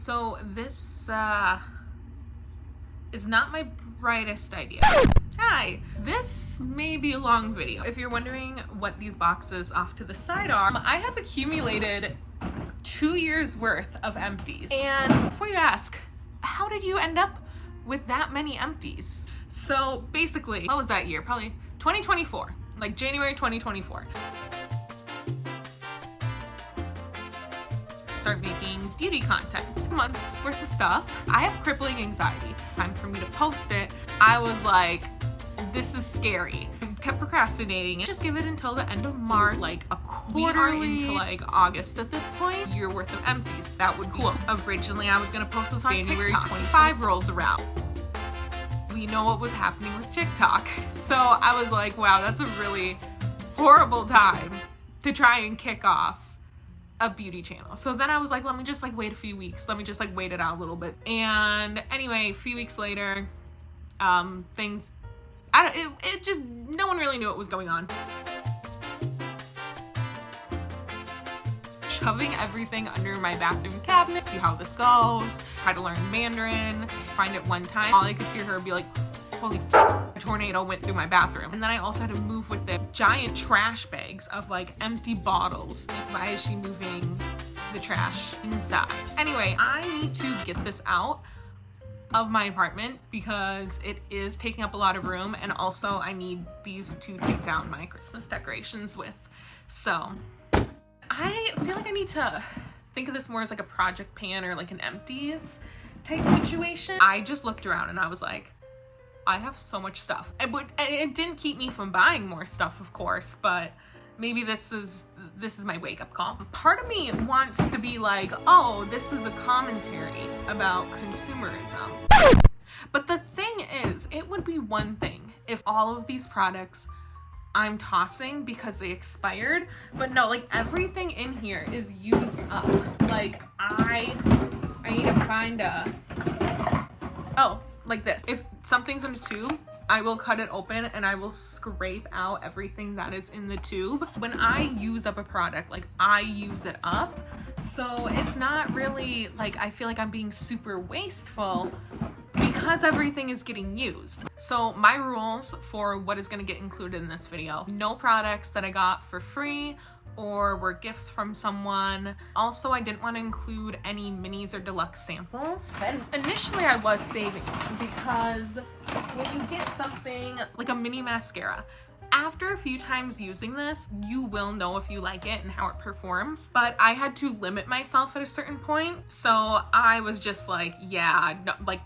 So this is not my brightest idea. Hi, this may be a long video. If you're wondering what these boxes off to the side are, I have accumulated 2 years worth of empties. And before you ask, how did you end up with that many empties? So basically, what was that year? Probably 2024, like January 2024. Start making beauty content. Months worth of stuff. I have crippling anxiety. Time for me to post it. I was like, this is scary. I kept procrastinating. Just give it until the end of March, like a quarter into like August at this point. Year worth of empties. That would be cool. Originally, I was gonna post this on January TikTok. 25 rolls around. We know what was happening with TikTok. So I was like, wow, that's a really horrible time to try and kick off a beauty channel. So then I was like, let me just like wait a few weeks. Let me just like wait it out a little bit. And anyway, a few weeks later, it just, no one really knew what was going on. Shoving everything under my bathroom cabinet, see how this goes. Try to learn Mandarin. Find it one time, all I could hear her be like, holy fuck, a tornado went through my bathroom. And then I also had to move with the giant trash bags of like empty bottles. Why is she moving the trash inside? Anyway, I need to get this out of my apartment because it is taking up a lot of room, and also I need these to take down my Christmas decorations with. So I feel like I need to think of this more as like a project pan or like an empties type situation. I just looked around and I was like, I have so much stuff. It didn't keep me from buying more stuff, of course, but maybe this is my wake-up call. Part of me wants to be like, oh, this is a commentary about consumerism. But the thing is, it would be one thing if all of these products I'm tossing because they expired, but no, like everything in here is used up. Like I need to find like this. If something's in a tube, I will cut it open and I will scrape out everything that is in the tube. When I use up a product, like I use it up. So it's not really like I feel like I'm being super wasteful because everything is getting used. So my rules for what is going to get included in this video: no products that I got for free or were gifts from someone. Also, I didn't want to include any minis or deluxe samples. And initially I was saving because when you get something like a mini mascara, after a few times using this, you will know if you like it and how it performs. But I had to limit myself at a certain point. So I was just like, yeah, no, like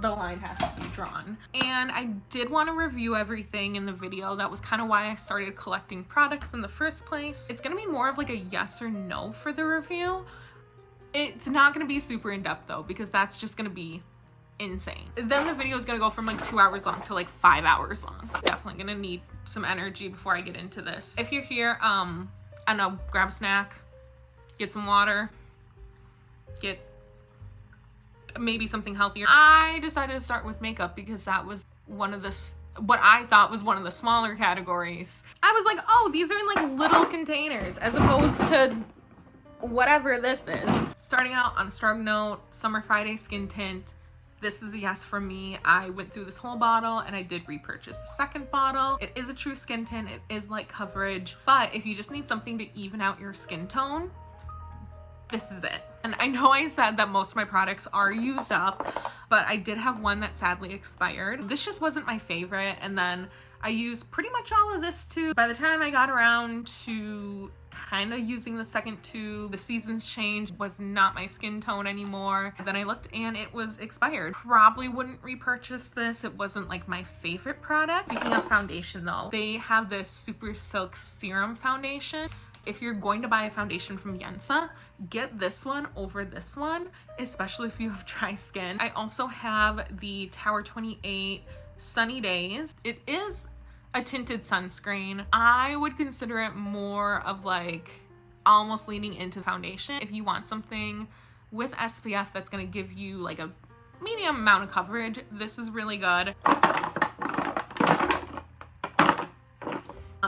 the line has to be drawn. And I did want to review everything in the video. That was kind of why I started collecting products in the first place. It's gonna be more of like a yes or no for the review. It's not gonna be super in-depth though, because that's just gonna be insane. Then the video is gonna go from like 2 hours long to like 5 hours long. Definitely gonna need some energy before I get into this. If you're here, I don't know, grab a snack, get some water, get maybe something healthier. I decided to start with makeup because that was one of the, what I thought was one of the smaller categories. I was like, oh, these are in like little containers as opposed to whatever this is. Starting out on a strong note, Summer Friday skin tint. This is a yes from me. I went through this whole bottle and I did repurchase the second bottle. It is a true skin tint. It is light coverage, but if you just need something to even out your skin tone, this is it. And I know I said that most of my products are used up, but I did have one that sadly expired. This just wasn't my favorite, and then I used pretty much all of this too. By the time I got around to kind of using the second tube, the seasons changed, was not my skin tone anymore. Then I looked and it was expired. Probably wouldn't repurchase this. It wasn't like my favorite product. Speaking of foundation though, they have this Super Silk Serum foundation. If you're going to buy a foundation from Yensa, get this one over this one, especially if you have dry skin. I also have the Tower 28 Sunny Days. It is a tinted sunscreen. I would consider it more of like almost leaning into foundation. If you want something with SPF that's gonna give you like a medium amount of coverage, this is really good.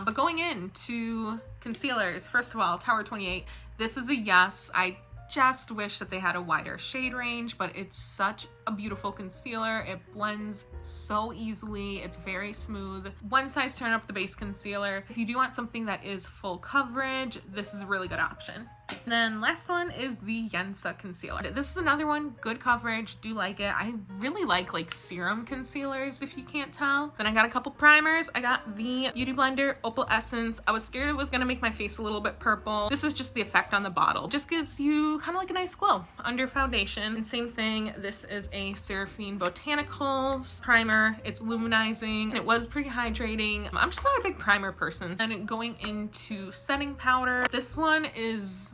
But going into concealers, first of all, Tower 28, this is a yes. I just wish that they had a wider shade range, but it's such a beautiful concealer. It blends so easily. It's very smooth. One size turn up the base concealer. If you do want something that is full coverage, this is a really good option. And then last one is the Yensa concealer. This is another one, good coverage, do like it. I really like serum concealers, if you can't tell. Then I got a couple primers. I got the Beauty Blender Opal Essence. I was scared it was gonna make my face a little bit purple. This is just the effect on the bottle. Just gives you kind of like a nice glow under foundation. And same thing, this is a Seraphine Botanicals primer. It's luminizing. It was pretty hydrating. I'm just not a big primer person. And going into setting powder, this one is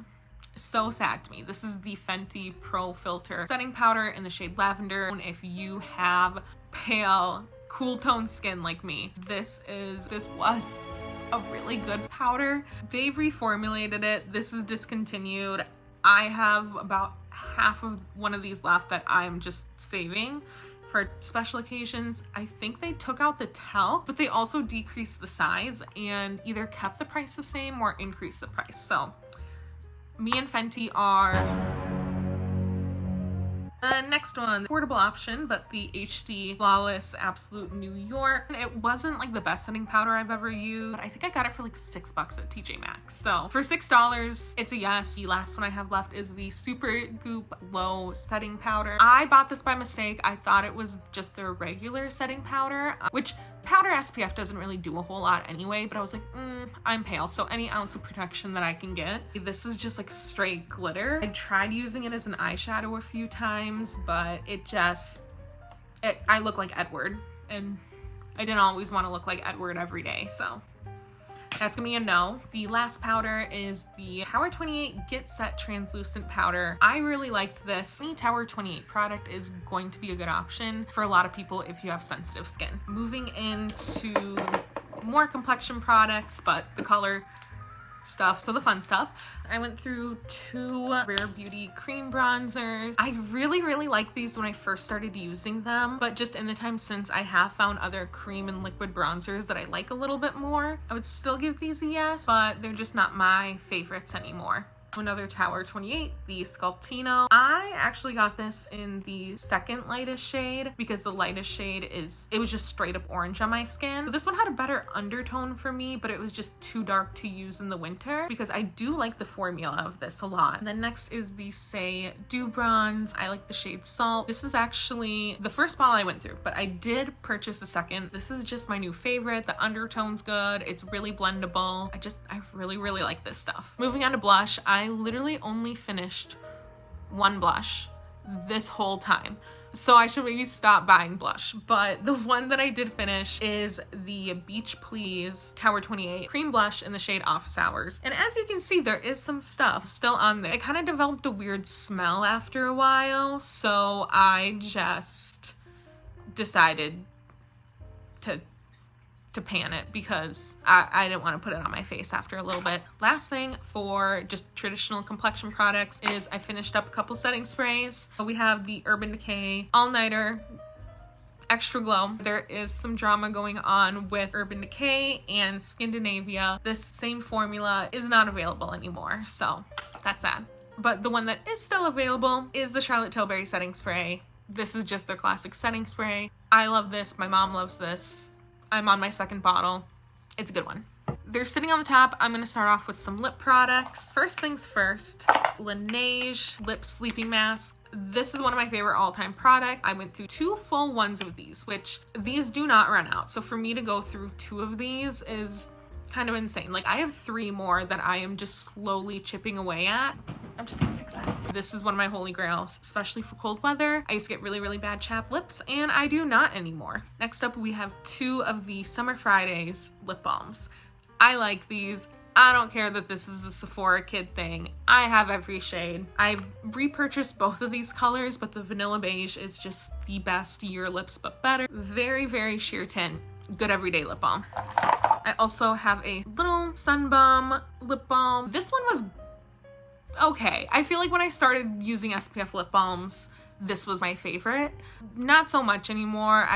so sad to me. This is the Fenty Pro Filter setting powder in the shade Lavender. And if you have pale, cool tone skin like me, this was a really good powder. They've reformulated it. This is discontinued. I have about half of one of these left that I'm just saving for special occasions. I think they took out the talc, but they also decreased the size and either kept the price the same or increased the price. So me and Fenty are the next one, affordable option, but the HD Flawless Absolute New York. It wasn't like the best setting powder I've ever used, but I think I got it for like $6 at TJ Maxx. So for $6, it's a yes. The last one I have left is the Super Goop Low Setting Powder. I bought this by mistake. I thought it was just their regular setting powder, which powder SPF doesn't really do a whole lot anyway, but I was like, I'm pale, so any ounce of protection that I can get. This is just like straight glitter. I tried using it as an eyeshadow a few times, but I look like Edward, and I didn't always want to look like Edward every day, so that's gonna be a no. The last powder is the Tower 28 Get Set Translucent Powder. I really liked this. Any Tower 28 product is going to be a good option for a lot of people if you have sensitive skin. Moving into more complexion products, but the color stuff, so the fun stuff. I went through 2 Rare Beauty cream bronzers. I really liked these when I first started using them, but just in the time since, I have found other cream and liquid bronzers that I like a little bit more. I would still give these a yes, but they're just not my favorites anymore. Another Tower 28, the Sculptino. I actually got this in the second lightest shade because the lightest shade it was just straight up orange on my skin. So this one had a better undertone for me, but it was just too dark to use in the winter because I do like the formula of this a lot. And then next is the Say Dew Bronze. I like the shade Salt. This is actually the first bottle I went through, but I did purchase a second. This is just my new favorite. The undertone's good. It's really blendable. I really like this stuff. Moving on to blush. I literally only finished 1 blush this whole time, so I should maybe stop buying blush, but the one that I did finish is the Beach Please Tower 28 cream blush in the shade Office Hours. And as you can see, there is some stuff still on there. It kind of developed a weird smell after a while, so I just decided to pan it because I didn't want to put it on my face after a little bit. Last thing for just traditional complexion products is I finished up a couple setting sprays. We have the Urban Decay All Nighter Extra Glow. There is some drama going on with Urban Decay and Scandinavia. This same formula is not available anymore, so that's sad. But the one that is still available is the Charlotte Tilbury setting spray. This is just their classic setting spray. I love this. My mom loves this. I'm on my second bottle. It's a good one. They're sitting on the top. I'm gonna start off with some lip products. First things first, Laneige Lip Sleeping Mask. This is one of my favorite all-time products. I went through 2 full ones of these, which these do not run out. So for me to go through 2 of these is kind of insane. Like, I have 3 more that I am just slowly chipping away at. I'm just gonna fix that. This is one of my holy grails, especially for cold weather. I used to get really bad chapped lips, and I do not anymore. Next up, we have 2 of the Summer Fridays lip balms. I like these. I don't care that this is a Sephora kid thing. I have every shade. I've repurchased both of these colors, but the Vanilla Beige is just the best Your Lips But Better. Very sheer tint. Good everyday lip balm. I also have a little Sun Bum lip balm. This one was okay. I feel like when I started using SPF lip balms, this was my favorite. Not so much anymore.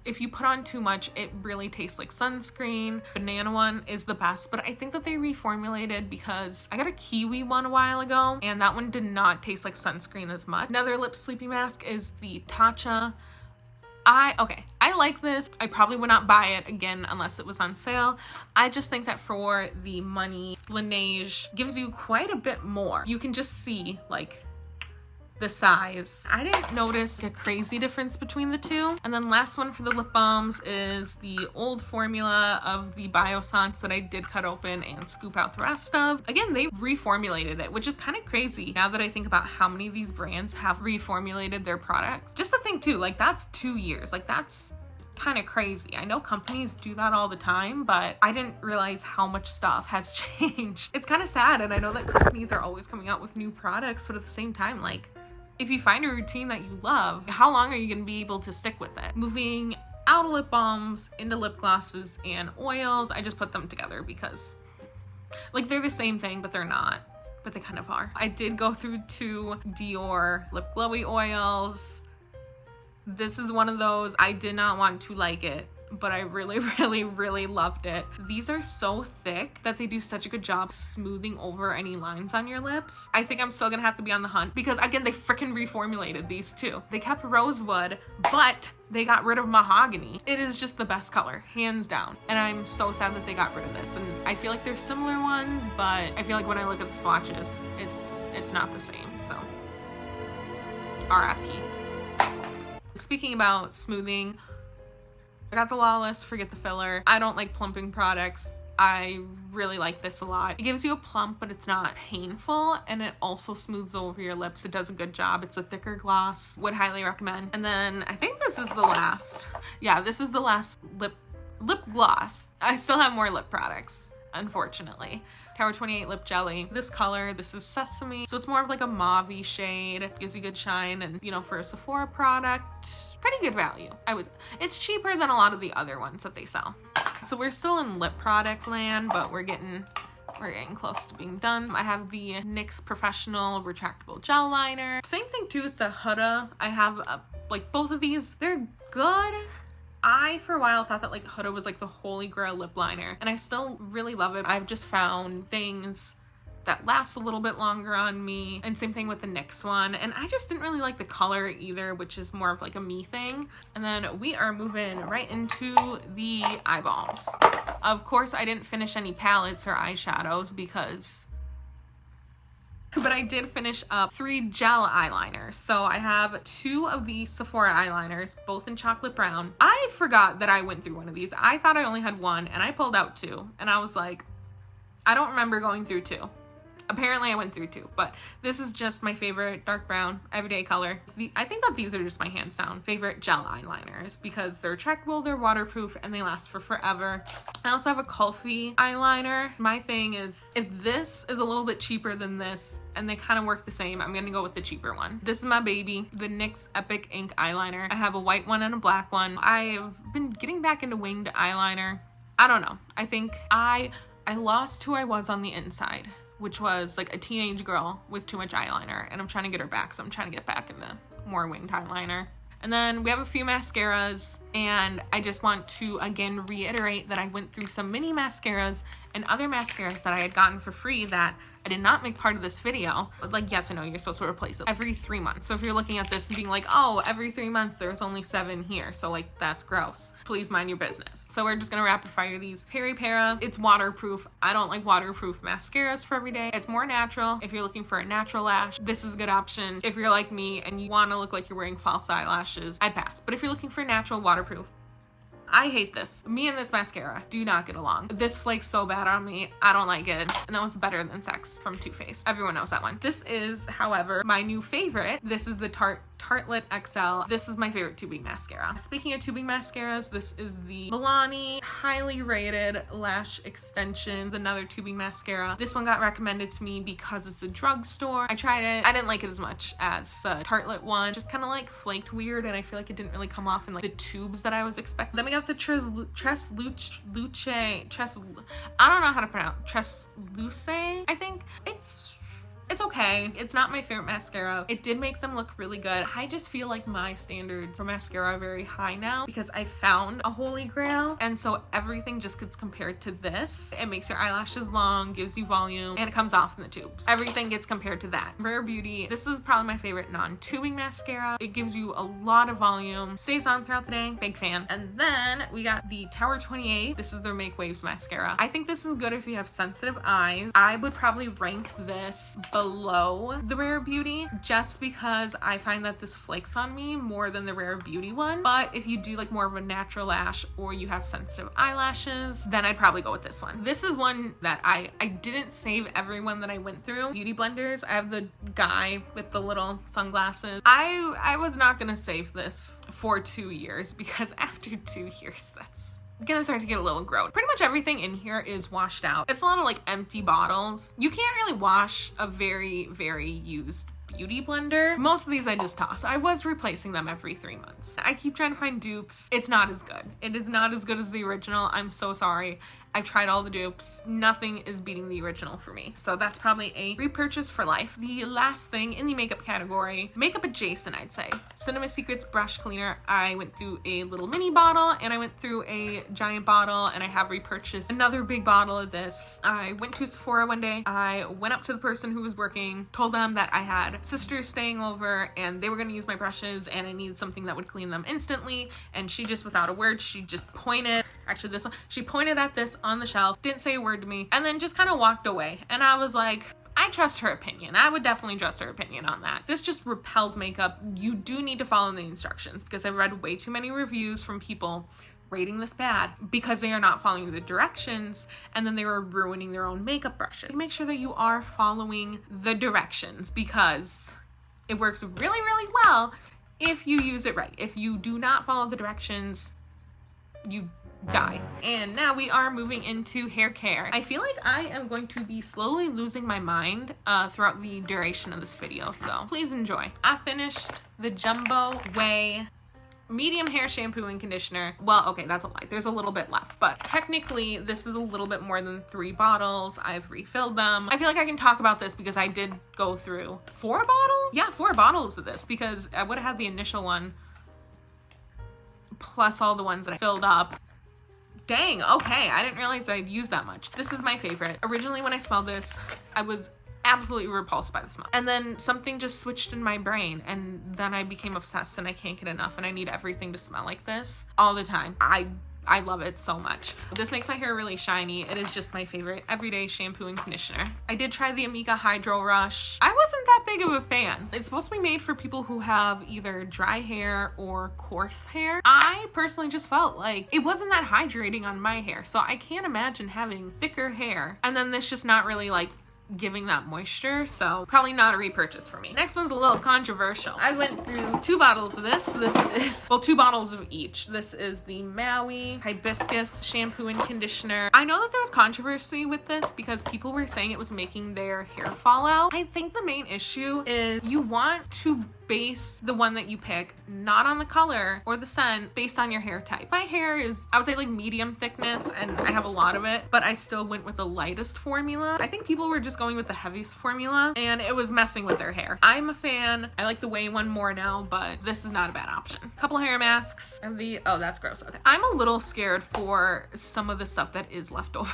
If you put on too much, it really tastes like sunscreen. Banana one is the best, but I think that they reformulated because I got a kiwi one a while ago and that one did not taste like sunscreen as much. Another lip sleeping mask is the Tatcha. I like this. I probably would not buy it again unless it was on sale. I just think that for the money, Laneige gives you quite a bit more. You can just see like the size. I didn't notice a crazy difference between the two. And then last one for the lip balms is the old formula of the Biossance that I did cut open and scoop out the rest of. Again, they reformulated it, which is kind of crazy now that I think about how many of these brands have reformulated their products. Just the thing too, like that's 2 years. Like that's kind of crazy. I know companies do that all the time, but I didn't realize how much stuff has changed. It's kind of sad, and I know that companies are always coming out with new products, but at the same time, like, if you find a routine that you love, how long are you going to be able to stick with it? Moving out of lip balms into lip glosses and oils, I just put them together because like they're the same thing, but they're not, but they kind of are. I did go through 2 Dior lip glowy oils. This is one of those, I did not want to like it, but I really, really, really loved it. These are so thick that they do such a good job smoothing over any lines on your lips. I think I'm still gonna have to be on the hunt because again, they freaking reformulated these too. They kept rosewood, but they got rid of mahogany. It is just the best color, hands down. And I'm so sad that they got rid of this. And I feel like there's similar ones, but I feel like when I look at the swatches, it's not the same, so RIP. Speaking about smoothing, I got the Lawless Forget the Filler. I don't like plumping products. I really like this a lot. It gives you a plump, but it's not painful, and it also smooths over your lips. It does a good job. It's a thicker gloss. Would highly recommend. And then I think this is the last. Yeah, this is the last lip gloss. I still have more lip products, unfortunately. Tower 28 Lip Jelly. This color, this is Sesame. So it's more of like a mauve-y shade. Gives you good shine, and you know, for a Sephora product, pretty good value. It's cheaper than a lot of the other ones that they sell. So we're still in lip product land, but we're getting close to being done. I have the NYX Professional Retractable Gel Liner. Same thing too with the Huda. I have like both of these. They're good. I, for a while, thought that like Huda was like the holy grail lip liner, and I still really love it. I've just found things that last a little bit longer on me, and same thing with the NYX one, and I just didn't really like the color either, which is more of like a me thing. And then we are moving right into the eyeballs. Of course, I didn't finish any palettes or eyeshadows but I did finish up 3 gel eyeliners. So I have 2 of these Sephora eyeliners, both in chocolate brown. I forgot that I went through one of these. I thought I only had 1, and I pulled out 2, and I was like, I don't remember going through 2. Apparently I went through 2, but this is just my favorite dark brown everyday color. I think that these are just my hands down favorite gel eyeliners because they're retractable, they're waterproof, and they last for forever. I also have a Kulfi eyeliner. My thing is, if this is a little bit cheaper than this and they kind of work the same, I'm gonna go with the cheaper one. This is my baby, the NYX Epic Ink eyeliner. I have a white one and a black one. I've been getting back into winged eyeliner. I don't know. I think I lost who I was on the inside, which was like a teenage girl with too much eyeliner, and I'm trying to get her back, so I'm trying to get back into more winged eyeliner. And then we have a few mascaras, and I just want to again reiterate that I went through some mini mascaras and other mascaras that I had gotten for free that I did not make part of this video. But like, yes, I know you're supposed to replace it every 3 months. So if you're looking at this and being like, oh, every 3 months there's only 7 here, so like that's gross, please mind your business. So we're just gonna rapid fire these. Peri Para, it's waterproof. I don't like waterproof mascaras for every day. It's more natural. If you're looking for a natural lash, this is a good option. If you're like me and you want to look like you're wearing false eyelashes, I'd pass. But if you're looking for natural waterproof, I hate this. Me and this mascara do not get along. This flakes so bad on me. I don't like it. And that one's Better Than Sex from Too Faced. Everyone knows that one. This is, however, my new favorite. This is the Tartelette XL. This is my favorite tubing mascara. Speaking of tubing mascaras, this is the Milani highly rated lash extensions, another tubing mascara. This one got recommended to me because it's a drugstore. I tried it. I didn't like it as much as the Tartelette one. Just kind of like flaked weird, and I feel like it didn't really come off in like the tubes that I was expecting. Then we got the Tresluce, I don't know how to pronounce, Tresluce, I think. It's okay. It's not my favorite mascara. It did make them look really good. I just feel like my standards for mascara are very high now because I found a holy grail, and so everything just gets compared to this. It makes your eyelashes long, gives you volume, and it comes off in the tubes. Everything gets compared to that. Rare Beauty, this is probably my favorite non-tubing mascara. It gives you a lot of volume, stays on throughout the day, big fan. And then we got the Tower 28. This is their Make Waves mascara. I think this is good if you have sensitive eyes. I would probably rank this below the Rare Beauty just because I find that this flakes on me more than the Rare Beauty one. But if you do like more of a natural lash or you have sensitive eyelashes, then I'd probably go with this one. This is one that I didn't save everyone that I went through. Beauty blenders, I have the guy with the little sunglasses. I was not gonna save this for 2 years because after 2 years, that's gonna start to get a little gross. Pretty much everything in here is washed out. It's a lot of like empty bottles. You can't really wash a very, very used beauty blender. Most of these I just toss. I was replacing them every 3 months. I keep trying to find dupes. It's not as good. It is not as good as the original. I'm so sorry. I've tried all the dupes. Nothing is beating the original for me. So that's probably a repurchase for life. The last thing in the makeup category, makeup adjacent, I'd say. Cinema Secrets brush cleaner. I went through a little mini bottle and I went through a giant bottle, and I have repurchased another big bottle of this. I went to Sephora one day. I went up to the person who was working, told them that I had sisters staying over and they were gonna use my brushes and I needed something that would clean them instantly. And she just, without a word, she just pointed, actually this one, she pointed at this on the shelf, didn't say a word to me, and then just kind of walked away. And I was like, I trust her opinion. I would definitely trust her opinion on that. This just repels makeup. You do need to follow the instructions because I've read way too many reviews from people rating this bad because they are not following the directions and then they were ruining their own makeup brushes. Make sure that you are following the directions because it works really, really well if you use it right. If you do not follow the directions, you die. And now we are moving into hair care. I feel like I am going to be slowly losing my mind throughout the duration of this video, so please enjoy. I finished the Jumbo Way medium hair shampoo and conditioner. Well, okay, that's a lie. There's a little bit left, but technically this is a little bit more than 3 bottles. I've refilled them. I feel like I can talk about this because I did go through 4 bottles? Yeah, 4 bottles of this because I would have had the initial one plus all the ones that I filled up. Dang, okay, I didn't realize I'd use that much. This is my favorite. Originally when I smelled this, I was absolutely repulsed by the smell. And then something just switched in my brain and then I became obsessed and I can't get enough and I need everything to smell like this all the time. I love it so much. This makes my hair really shiny. It is just my favorite everyday shampoo and conditioner. I did try the Amika Hydro Rush. I wasn't that big of a fan. It's supposed to be made for people who have either dry hair or coarse hair. I personally just felt like it wasn't that hydrating on my hair. So I can't imagine having thicker hair and then this just not really like giving that moisture, so probably not a repurchase for me. Next one's a little controversial. I went through 2 bottles of this. This is, well, 2 bottles of each. This is the Maui Hibiscus shampoo and conditioner. I know that there was controversy with this because people were saying it was making their hair fall out. I think the main issue is you want to base the one that you pick not on the color or the scent, based on your hair type. My hair is, I would say, like medium thickness and I have a lot of it, but I still went with the lightest formula. I think people were just going with the heaviest formula and it was messing with their hair. I'm a fan. I like the Way one more now, but this is not a bad option. Couple hair masks and the, oh, that's gross. Okay. I'm a little scared for some of the stuff that is left over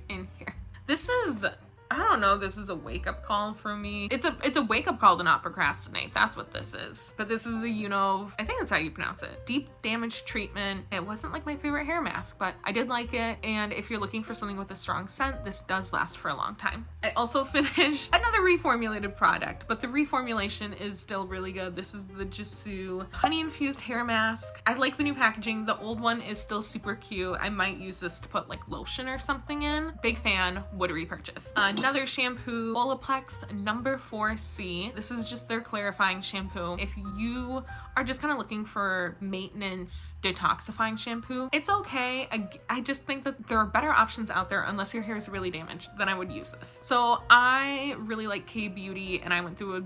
in here. This is, I don't know, this is a wake-up call for me. It's a wake-up call to not procrastinate. That's what this is. But this is the, you know, I think that's how you pronounce it. Deep damage treatment. It wasn't like my favorite hair mask, but I did like it. And if you're looking for something with a strong scent, this does last for a long time. I also finished another reformulated product, but the reformulation is still really good. This is the Jisoo honey infused hair mask. I like the new packaging. The old one is still super cute. I might use this to put like lotion or something in. Big fan, would repurchase. Another shampoo, Olaplex number 4C. This is just their clarifying shampoo. If you are just kind of looking for maintenance detoxifying shampoo, it's okay. I just think that there are better options out there unless your hair is really damaged, then I would use this. So I really like K-Beauty and I went through a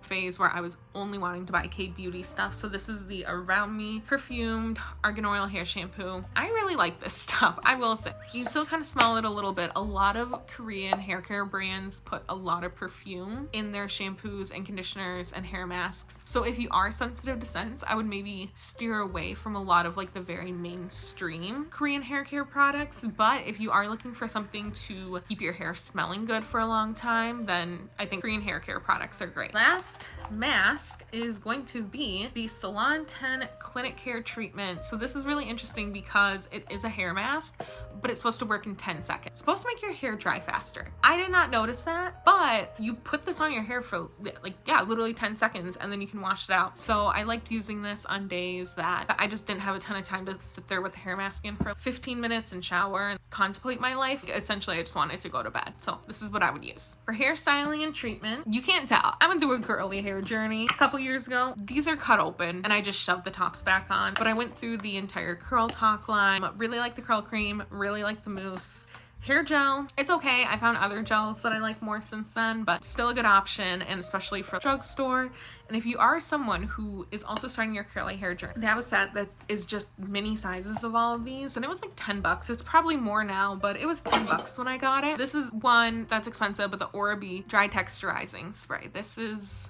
phase where I was only wanting to buy K-beauty stuff. So this is the Around Me perfumed argan oil hair shampoo. I really like this stuff, I will say. You still kind of smell it a little bit. A lot of Korean hair care brands put a lot of perfume in their shampoos and conditioners and hair masks. So if you are sensitive to scents, I would maybe steer away from a lot of like the very mainstream Korean hair care products. But if you are looking for something to keep your hair smelling good for a long time, then I think Korean hair care products are great. Last mask is going to be the Salon 10 Clinic Care Treatment. So this is really interesting because it is a hair mask, but it's supposed to work in 10 seconds. It's supposed to make your hair dry faster. I did not notice that, but you put this on your hair for like, yeah, literally 10 seconds and then you can wash it out. So I liked using this on days that I just didn't have a ton of time to sit there with the hair mask in for 15 minutes and shower and contemplate my life. Essentially, I just wanted to go to bed. So this is what I would use. For hair styling and treatment, you can't tell, I went through a curly hair journey a couple years ago. These are cut open and I just shoved the tops back on, but I went through the entire Curl Talk line. Really like the curl cream, really like the mousse. Hair gel, it's okay. I found other gels that I like more since then, but still a good option, and especially for drugstore. And if you are someone who is also starting your curly hair journey, they have a set that is just mini sizes of all of these, and it was like $10. It's probably more now, but it was $10 when I got it. This is one that's expensive, but the Oral-B Dry Texturizing Spray. This is,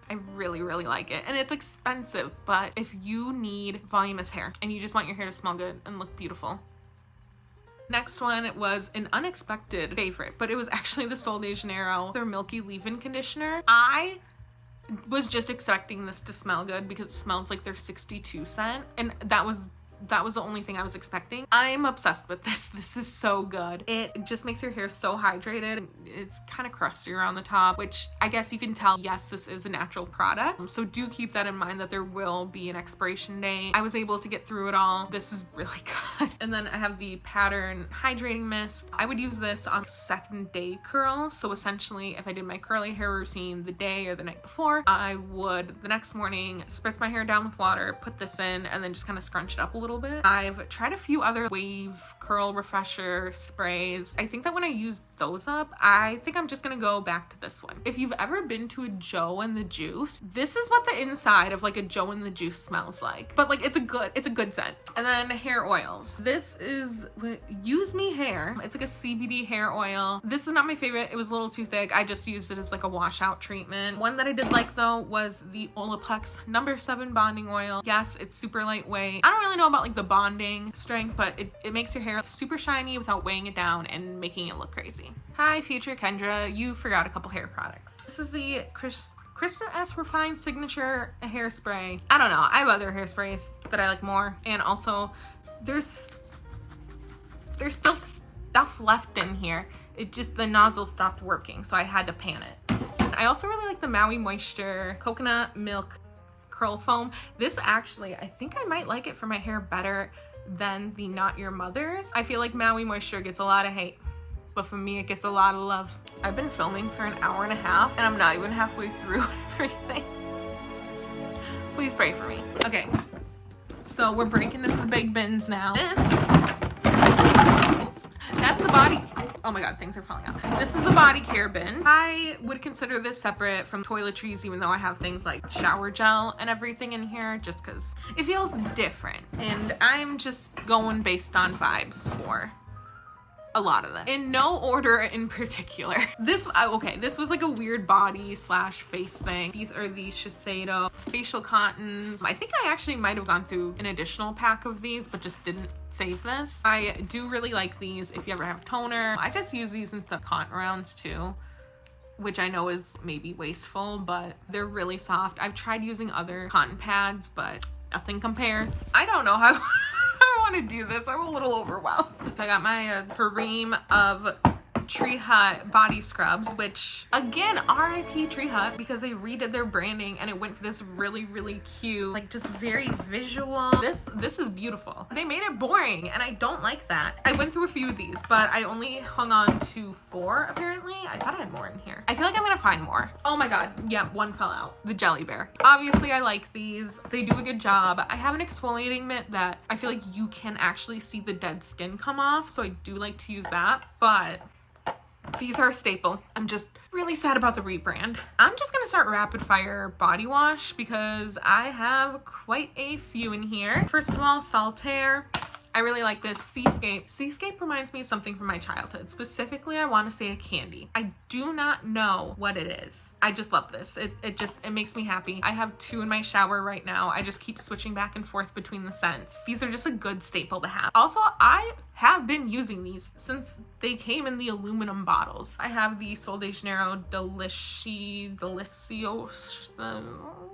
I really, really like it. And it's expensive, but if you need voluminous hair and you just want your hair to smell good and look beautiful. Next one was an unexpected favorite, but it was actually the Sol de Janeiro, their Milky Leave-In Conditioner. I was just expecting this to smell good because it smells like their 62 scent, and that was the only thing I was expecting. I'm obsessed with this. This is so good. It just makes your hair so hydrated. It's kind of crusty around the top, which I guess you can tell, yes, this is a natural product. So do keep that in mind that there will be an expiration date. I was able to get through it all. This is really good. And then I have the Pattern Hydrating Mist. I would use this on second day curls. So essentially, if I did my curly hair routine the day or the night before, I would the next morning spritz my hair down with water, put this in, and then just kind of scrunch it up a little bit. I've tried a few other wave curl refresher sprays. I think that when I use those up, I think I'm just gonna go back to this one. If you've ever been to a Joe and the Juice, this is what the inside of like a Joe and the Juice smells like. But like it's a good scent. And then hair oils. This is Use Me Hair. It's like a CBD hair oil. This is not my favorite. It was a little too thick. I just used it as like a washout treatment. One that I did like though was the Olaplex No. 7 Bonding Oil. Yes, it's super lightweight. I don't really know about like the bonding strength, but it makes your hair super shiny without weighing it down and making it look crazy. Hi, future Kendra. You forgot a couple hair products. This is the Kristen S. Refined Signature Hairspray. I don't know. I have other hairsprays that I like more. And also, there's still stuff left in here. It just, the nozzle stopped working, so I had to pan it. And I also really like the Maui Moisture Coconut Milk Curl Foam. This actually, I think I might like it for my hair better than the Not Your Mother's. I feel like Maui Moisture gets a lot of hate, but for me, it gets a lot of love. I've been filming for an hour and a half, and I'm not even halfway through everything. Please pray for me. Okay, so we're breaking into the big bins now. That's the body. Oh my God, things are falling out. This is the body care bin. I would consider this separate from toiletries, even though I have things like shower gel and everything in here, just because it feels different. And I'm just going based on vibes for a lot of them. In no order in particular. This was like a weird body / face thing. These are the Shiseido facial cottons. I think I actually might have gone through an additional pack of these, but just didn't save this. I do really like these if you ever have toner. I just use these instead of cotton rounds too, which I know is maybe wasteful, but they're really soft. I've tried using other cotton pads, but nothing compares. I don't know how I want to do this. I'm a little overwhelmed. So I got my Brim of Tree Hut body scrubs, which again, RIP Tree Hut, because they redid their branding and it went for this really, really cute, like just very visual. This is beautiful. They made it boring and I don't like that. I went through a few of these, but I only hung on to 4 apparently. I thought I had more in here. I feel like I'm gonna find more. Oh my God, yeah, one fell out. The Jelly Bear. Obviously I like these. They do a good job. I have an exfoliating mitt that I feel like you can actually see the dead skin come off, so I do like to use that, but These are a staple. I'm just really sad about the rebrand. I'm just gonna start rapid fire body wash because I have quite a few in here. First of all, Saltaire. I really like this. Seascape. Seascape reminds me of something from my childhood. Specifically, I want to say a candy. I do not know what it is. I just love this. It makes me happy. I have 2 in my shower right now. I just keep switching back and forth between the scents. These are just a good staple to have. Also, I have been using these since they came in the aluminum bottles. I have the Sol de Janeiro Delicios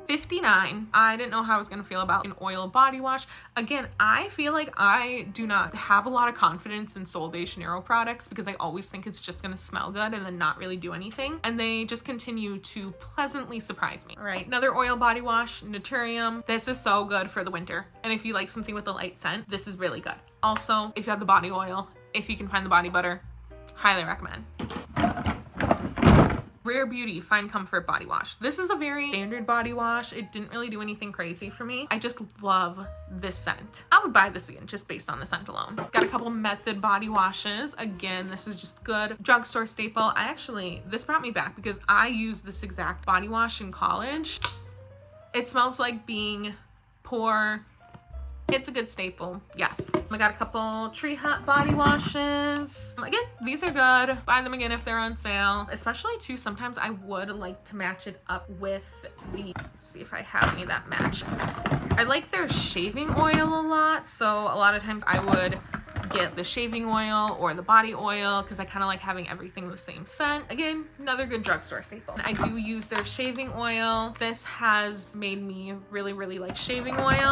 59. I didn't know how I was gonna feel about an oil body wash. Again, I feel like I do not have a lot of confidence in Sol de Janeiro products because I always think it's just gonna smell good and then not really do anything. And they just continue to pleasantly surprise me. All right, another oil body wash, Naturium. This is so good for the winter. And if you like something with a light scent, this is really good. Also, if you have the body oil, if you can find the body butter, highly recommend. Rare Beauty Fine Comfort Body Wash. This is a very standard body wash. It didn't really do anything crazy for me. I just love this scent. I would buy this again just based on the scent alone. Got a couple Method body washes. Again, this is just good. Drugstore staple. This brought me back because I used this exact body wash in college. It smells like being poor. It's a good staple, yes. I got a couple Tree Hut body washes. Again, these are good. Buy them again if they're on sale. Especially too, sometimes I would like to match it up with the, let's see if I have any that match. I like their shaving oil a lot, so a lot of times I would get the shaving oil or the body oil because I kind of like having everything the same scent. Again, another good drugstore staple. I do use their shaving oil. This has made me really like shaving oil.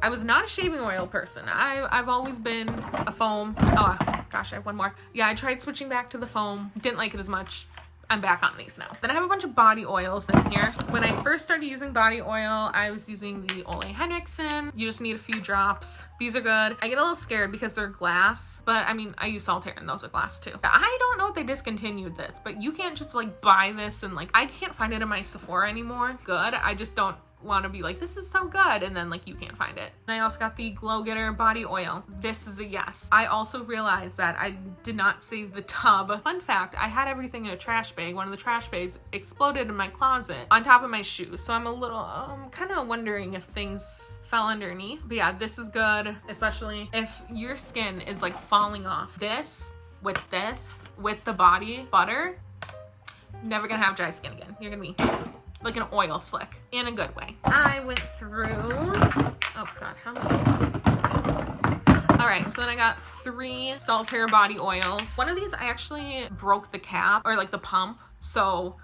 I was not a shaving oil person. I've always been a foam. Oh gosh, I have one more. Yeah, I tried switching back to the foam. Didn't like it as much. I'm back on these now. Then I have a bunch of body oils in here. When I first started using body oil, I was using the Ole Henriksen. You just need a few drops. These are good. I get a little scared because they're glass, but I mean, I use Saltaire and those are glass too. I don't know if they discontinued this, but you can't just like buy this and like, I can't find it in my Sephora anymore. Good. I just don't want to be like, this is so good, and then like you can't find it. And I also got the Glow Getter body oil. This is a yes. I also realized that I did not save the tub. Fun fact, I had everything in a trash bag. One of the trash bags exploded in my closet on top of my shoes, so I'm a little kind of wondering if things fell underneath. But yeah, this is good, especially if your skin is like falling off. This with the body butter, never gonna have dry skin again. You're gonna be like an oil slick in a good way. I went through, oh God, how many? All right, so then I got 3 Saltaire body oils. One of these, I actually broke the cap or like the pump. So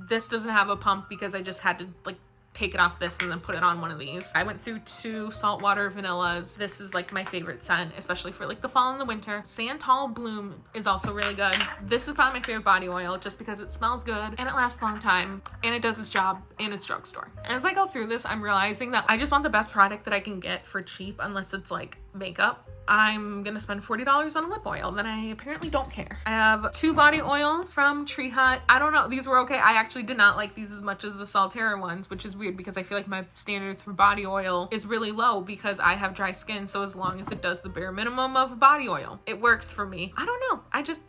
this doesn't have a pump because I just had to like take it off this and then put it on one of these. I went through 2 saltwater vanillas. This is like my favorite scent, especially for like the fall and the winter. Santal Bloom is also really good. This is probably my favorite body oil just because it smells good and it lasts a long time and it does its job and it's drugstore. As I go through this, I'm realizing that I just want the best product that I can get for cheap unless it's like makeup. I'm gonna spend $40 on a lip oil, then I apparently don't care. I have 2 body oils from Tree Hut. I don't know, these were okay. I actually did not like these as much as the Saltaire ones, which is weird because I feel like my standards for body oil is really low because I have dry skin, so as long as it does the bare minimum of body oil, it works for me. I don't know,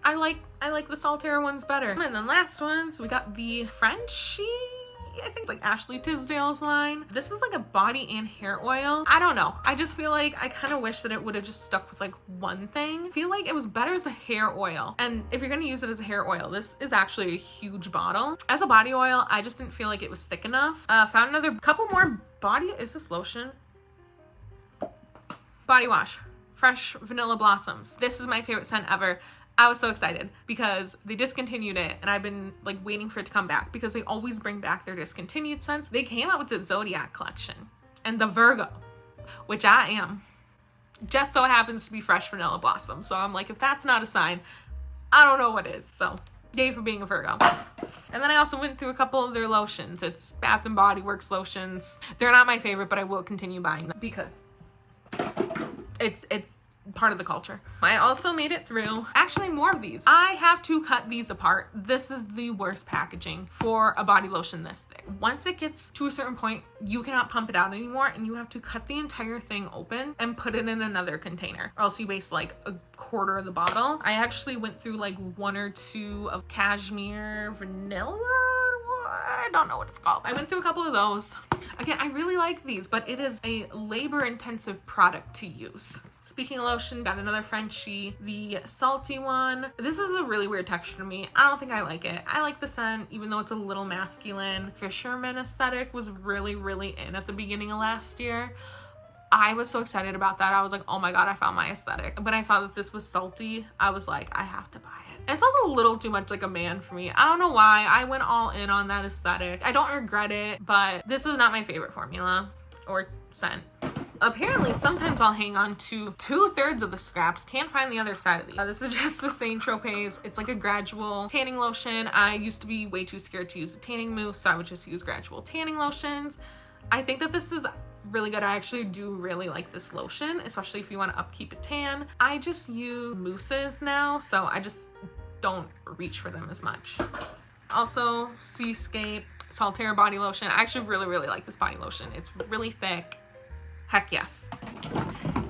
I like the Saltaire ones better. And then last ones, we got the Frenchie, I think it's like Ashley Tisdale's line. This is like a body and hair oil. I don't know. I just feel like I kind of wish that it would have just stuck with like one thing. I feel like it was better as a hair oil. And if you're gonna use it as a hair oil, this is actually a huge bottle. As a body oil, I just didn't feel like it was thick enough. Found another couple more body, is this lotion? Body wash, Fresh Vanilla Blossoms. This is my favorite scent ever. I was so excited because they discontinued it and I've been like waiting for it to come back because they always bring back their discontinued scents. They came out with the Zodiac collection and the Virgo, which I am, just so happens to be Fresh Vanilla Blossom. So I'm like, if that's not a sign, I don't know what is. So yay for being a Virgo. And then I also went through a couple of their lotions. It's Bath and Body Works lotions. They're not my favorite, but I will continue buying them because part of the culture. I also made it through actually more of these. I have to cut these apart. This is the worst packaging for a body lotion this thick. Once it gets to a certain point, you cannot pump it out anymore, and you have to cut the entire thing open and put it in another container, or else you waste like a quarter of the bottle. I actually went through like 1 or 2 of cashmere vanilla. I don't know what it's called. I went through a couple of those. Again, I really like these, but it is a labor-intensive product to use. Speaking of lotion, got another Frenchie, the salty one. This is a really weird texture to me. I don't think I like it. I like the scent, even though it's a little masculine. Fisherman aesthetic was really, really in at the beginning of last year. I was so excited about that. I was like, oh my God, I found my aesthetic. When I saw that this was salty, I was like, I have to buy it. It smells a little too much like a man for me. I don't know why. I went all in on that aesthetic. I don't regret it, but this is not my favorite formula or scent. Apparently, sometimes I'll hang on to 2/3 of the scraps. Can't find the other side of these. This is just the Saint Tropez. It's like a gradual tanning lotion. I used to be way too scared to use a tanning mousse, so I would just use gradual tanning lotions. I think that this is really good. I actually do really like this lotion, especially if you want to upkeep a tan. I just use mousses now, so I just don't reach for them as much. Also, Seascape Saltaire body lotion. I actually really, really like this body lotion. It's really thick. Heck yes.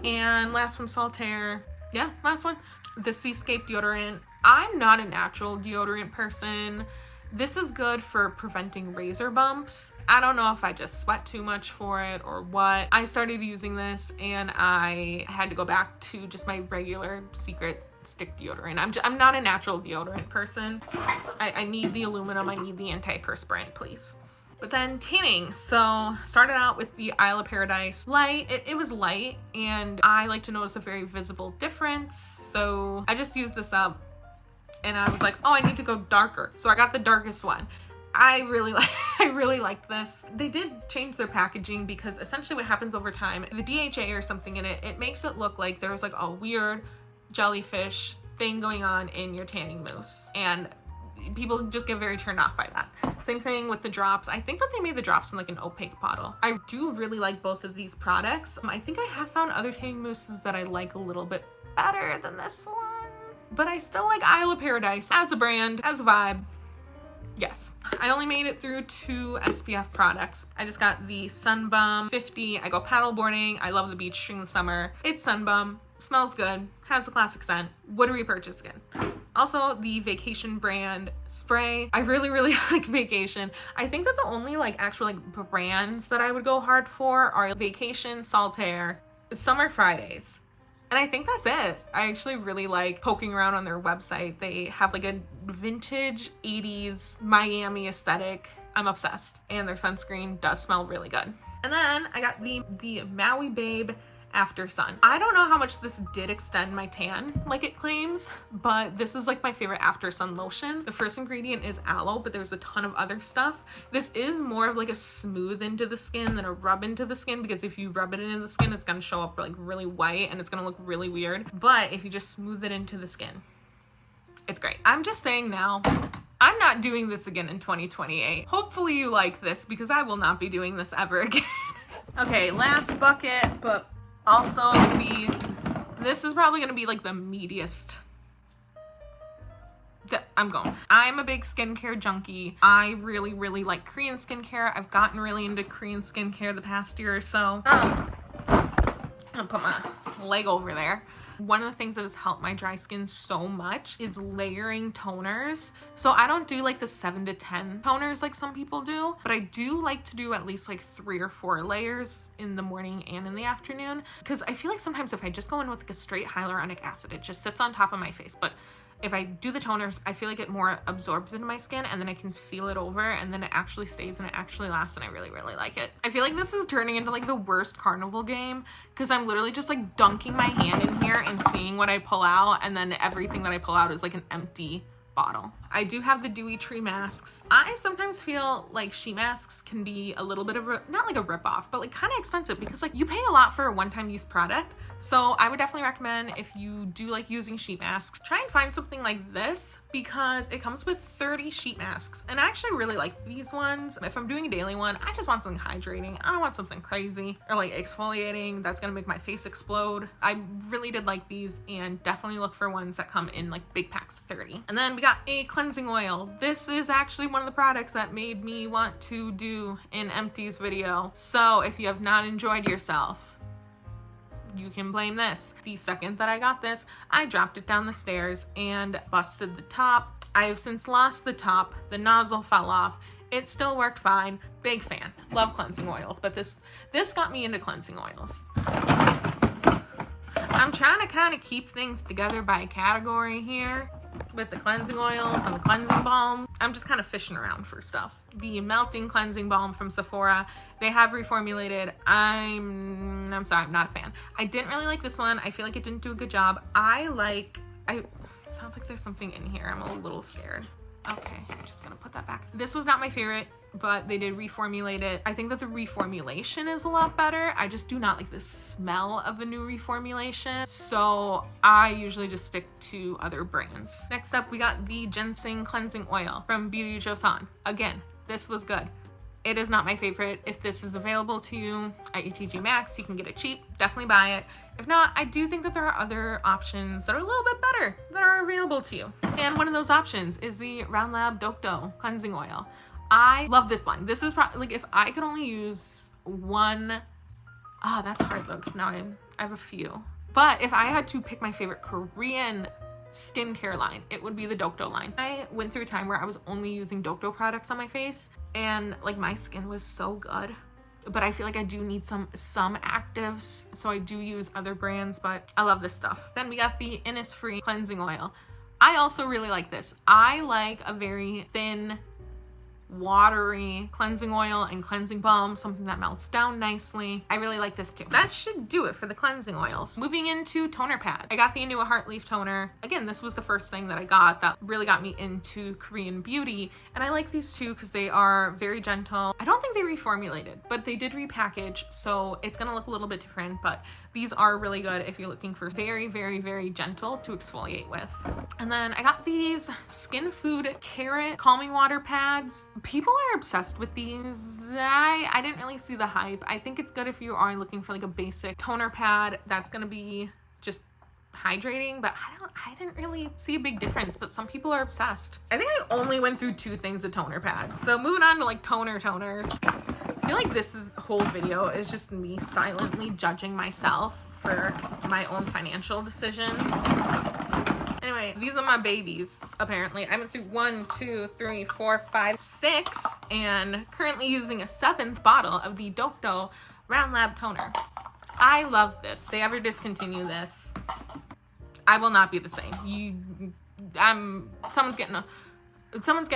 And last from Saltaire, yeah, last one, the Seascape deodorant. I'm not a natural deodorant person. This is good for preventing razor bumps. I don't know if I just sweat too much for it or what. I started using this and I had to go back to just my regular secret stick deodorant. I'm not a natural deodorant person. I need the aluminum. I need the antiperspirant, please. But then tanning. So started out with the Isle of Paradise light. It was light, and I like to notice a very visible difference. So I just used this up and I was like, oh, I need to go darker. So I got the darkest one. I really like this. They did change their packaging because essentially what happens over time, the DHA or something in it, it makes it look like there's like a weird jellyfish thing going on in your tanning mousse. And people just get very turned off by that. Same thing with the drops. I think that they made the drops in like an opaque bottle. I do really like both of these products. I think I have found other tanning mousses that I like a little bit better than this one. But I still like Isle of Paradise as a brand, as a vibe. Yes. I only made it through 2 SPF products. I just got the Sunbum 50. I go paddleboarding. I love the beach during the summer. It's Sunbum. Smells good. Has a classic scent. Would repurchase again. Also, the Vacation brand spray. I really, really like Vacation. I think that the only like actual like brands that I would go hard for are Vacation, Saltaire, Summer Fridays. And I think that's it. I actually really like poking around on their website. They have like a vintage 80s Miami aesthetic. I'm obsessed. And their sunscreen does smell really good. And then I got the Maui Babe After Sun. I don't know how much this did extend my tan like it claims, but this is like my favorite after sun lotion. The first ingredient is aloe, but there's a ton of other stuff. This is more of like a smooth into the skin than a rub into the skin, because if you rub it into the skin, it's gonna show up like really white and it's gonna look really weird. But if you just smooth it into the skin, it's great. I'm just saying now, I'm not doing this again in 2028. Hopefully you like this, because I will not be doing this ever again. Okay, last bucket, but also gonna be, this is probably gonna be like the meatiest that I'm going. I'm a big skincare junkie. I really, really like Korean skincare. I've gotten really into Korean skincare the past year or so. I'm gonna put my leg over there. One of the things that has helped my dry skin so much is layering toners. So I don't do like the 7 to 10 toners like some people do, but I do like to do at least like 3 or 4 layers in the morning and in the afternoon, because I feel like sometimes if I just go in with like a straight hyaluronic acid, it just sits on top of my face. But if I do the toners, I feel like it more absorbs into my skin, and then I can seal it over, and then it actually stays and it actually lasts, and I really, really like it. I feel like this is turning into like the worst carnival game, because I'm literally just like dunking my hand in here and seeing what I pull out, and then everything that I pull out is like an empty bottle. I do have the Dewy Tree masks. I sometimes feel like sheet masks can be a little bit of a, not like a ripoff, but like kind of expensive because like you pay a lot for a one-time use product. So I would definitely recommend, if you do like using sheet masks, try and find something like this because it comes with 30 sheet masks. And I actually really like these ones. If I'm doing a daily one, I just want something hydrating. I don't want something crazy or like exfoliating that's gonna make my face explode. I really did like these, and definitely look for ones that come in like big packs of 30. And then we got a cleansing oil. This is actually one of the products that made me want to do an empties video. So if you have not enjoyed yourself, you can blame this. The second that I got this, I dropped it down the stairs and busted the top. I have since lost the top. The nozzle fell off. It still worked fine. Big fan. Love cleansing oils, but this got me into cleansing oils. I'm trying to kind of keep things together by category here with the cleansing oils and the cleansing balm. I'm just kind of fishing around for stuff. The melting cleansing balm from Sephora, they have reformulated. I'm sorry, I'm not a fan. I didn't really like this one. I feel like it didn't do a good job. It sounds like there's something in here. I'm a little scared. Okay, I'm just gonna put that back. This was not my favorite, but they did reformulate it. I think that the reformulation is a lot better. I just do not like the smell of the new reformulation. So I usually just stick to other brands. Next up, we got the ginseng cleansing oil from Beauty Joseon. Again, this was good. It is not my favorite. If this is available to you at UTG Maxx, you can get it cheap. Definitely buy it. If not, I do think that there are other options that are a little bit better that are available to you. And one of those options is the Round Lab Dokdo cleansing oil. I love this line. This is probably, like, if I could only use one, that's hard though, because now I have a few. But if I had to pick my favorite Korean skincare line, it would be the Dokdo line. I went through a time where I was only using Dokdo products on my face, and like my skin was so good. But I feel like I do need some actives, so I do use other brands, but I love this stuff. Then we got the Innisfree cleansing oil. I also really like this. I like a very thin, watery cleansing oil and cleansing balm, something that melts down nicely. I really like this too. That should do it for the cleansing oils. Moving into toner pad. I got the Anua Heart Leaf toner. Again, this was the first thing that I got that really got me into Korean beauty. And I like these too because they are very gentle. I don't think they reformulated, but they did repackage, so it's gonna look a little bit different, but these are really good if you're looking for very, very, very gentle to exfoliate with. And then I got these Skin Food Carrot Calming Water Pads. People are obsessed with these. I didn't really see the hype. I think it's good if you are looking for like a basic toner pad that's gonna be just hydrating, but I didn't really see a big difference, but some people are obsessed. I think I only went through 2 things of toner pads. So moving on to like toners. I feel like this whole video is just me silently judging myself for my own financial decisions. Anyway, these are my babies, apparently. I went through 1, 2, 3, 4, 5, 6, and currently using a 7th bottle of the Dokdo Round Lab toner. I love this. If they ever discontinue this, I will not be the same. Someone's getting